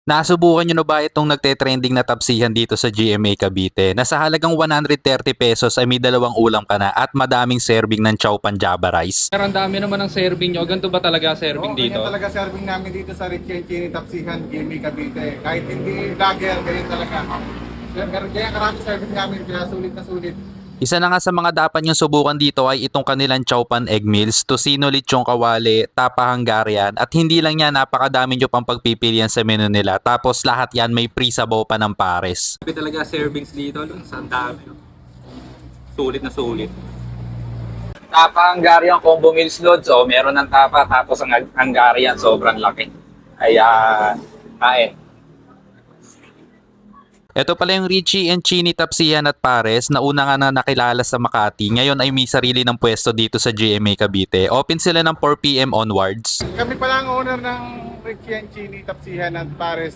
Nasubukan nyo na ba itong nagte-trending na tapsihan dito sa GMA Cavite na sa halagang 130 pesos ay may dalawang ulam ka na at madaming serving ng chow pan java rice? Pero ang dami naman ng serving nyo. Ganito ba talaga serving dito? Ganyan talaga serving namin dito sa Richie and Chini Tapsihan, Jimmy Cavite. Kahit hindi vlogger, ganyan talaga. Kaya karami serving namin, kaya sulit na sulit. Isa na nga sa mga dapat nyo subukan dito ay itong kanilang chow pan egg meals, tocino lechong kawali, tapa Hungarian at hindi lang yan, napakadami nyo pang pagpipilian sa menu nila. Tapos lahat yan may free sabaw pa ng pares. Sabi talaga servings dito. Sa dami. Sulit na sulit. Tapa Hungarian combo meals loads. So, meron ng tapa tapos ang Hungarian sobrang laki. Ayan. Kain. Ito pala yung Richie and Chini Tapsihan at Pares na una nga na nakilala sa Makati. Ngayon ay may sarili ng pwesto dito sa GMA Cavite. Open sila ng 4 PM onwards. Kami pala ang owner ng Richie and Chini Tapsihan at Pares